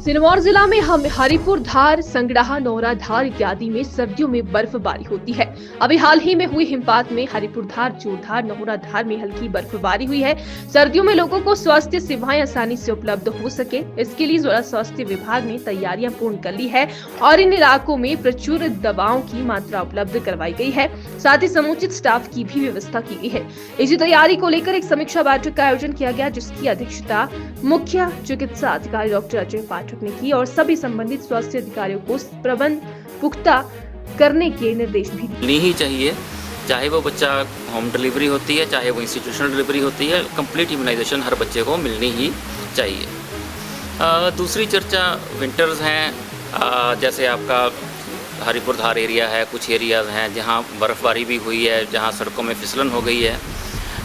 सिरमौर जिला में हम हरिपुर धार, संगड़ाहा, नौरा धार इत्यादि में सर्दियों में बर्फबारी होती है। अभी हाल ही में हुई हिमपात में हरिपुर धार, चूरधार, नौरा धार में हल्की बर्फबारी हुई है। सर्दियों में लोगों को स्वास्थ्य सेवाएं आसानी से उपलब्ध हो सके, इसके लिए जिला स्वास्थ्य विभाग ने तैयारियां पूर्ण कर ली है और इन इलाकों में प्रचुर दवाओं की मात्रा उपलब्ध करवाई गई है। साथ ही समुचित स्टाफ की भी व्यवस्था की गई है। इसी तैयारी को लेकर एक समीक्षा बैठक का आयोजन किया गया, जिसकी अध्यक्षता मुख्य चिकित्सा अधिकारी डॉक्टर अजय पाठक ने की और सभी संबंधित स्वास्थ्य अधिकारियों को प्रबंध पुख्ता करने के निर्देश भी दिए। नहीं ही चाहिए, चाहे वो बच्चा होम डिलीवरी होती है, चाहे वो इंस्टीट्यूशनल डिलीवरी होती है, कंप्लीट इम्यूनाइजेशन हर बच्चे को मिलनी ही चाहिए। दूसरी चर्चा विंटर्स हैं, जैसे आपका हरिपुर धार एरिया है, कुछ एरियाज़ हैं जहाँ बर्फ़बारी भी हुई है, जहाँ सड़कों में फिसलन हो गई है,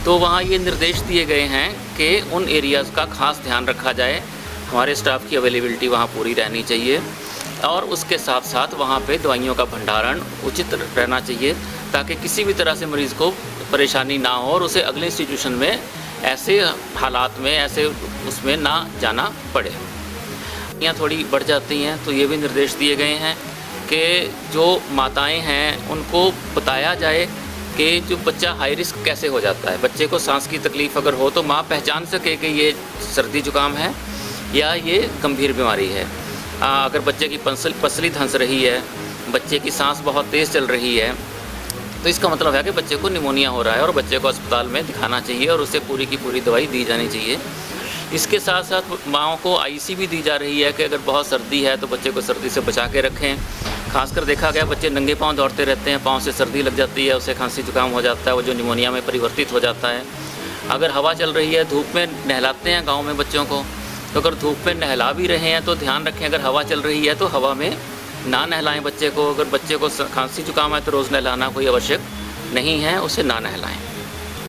तो वहाँ ये निर्देश दिए गए हैं कि उन एरियाज़ का खास ध्यान रखा जाए। हमारे स्टाफ की अवेलेबिलिटी वहाँ पूरी रहनी चाहिए और उसके साथ साथ वहाँ पे दवाइयों का भंडारण उचित रहना चाहिए, ताकि किसी भी तरह से मरीज़ को परेशानी ना हो और उसे अगले इंस्टीट्यूशन में ऐसे हालात में ऐसे उसमें ना जाना पड़े। यहाँ थोड़ी बढ़ जाती हैं तो ये भी निर्देश दिए गए हैं कि जो माताएं हैं उनको बताया जाए कि जो बच्चा हाई रिस्क कैसे हो जाता है। बच्चे को सांस की तकलीफ़ अगर हो तो माँ पहचान सके कि ये सर्दी जुकाम है या ये गंभीर बीमारी है। अगर बच्चे की पसली धंस रही है, बच्चे की सांस बहुत तेज़ चल रही है, तो इसका मतलब है कि बच्चे को निमोनिया हो रहा है और बच्चे को अस्पताल में दिखाना चाहिए और उसे पूरी की पूरी दवाई दी जानी चाहिए। इसके साथ साथ माँओं को आईसी भी दी जा रही है कि अगर बहुत सर्दी है तो बच्चे को सर्दी से बचा के रखें। खासकर देखा गया बच्चे नंगे पाँव दौड़ते रहते हैं, पाँव से सर्दी लग जाती है, उसे खांसी जुकाम हो जाता है, वो जो निमोनिया में परिवर्तित हो जाता है। अगर हवा चल रही है, धूप में नहलाते हैं गाँव में बच्चों को, तो अगर धूप में नहला भी रहे हैं तो ध्यान रखें अगर हवा चल रही है तो हवा में ना नहलाएं बच्चे को। अगर बच्चे को खांसी जुकाम है तो रोज़ नहलाना कोई आवश्यक नहीं है, उसे ना नहलाएं।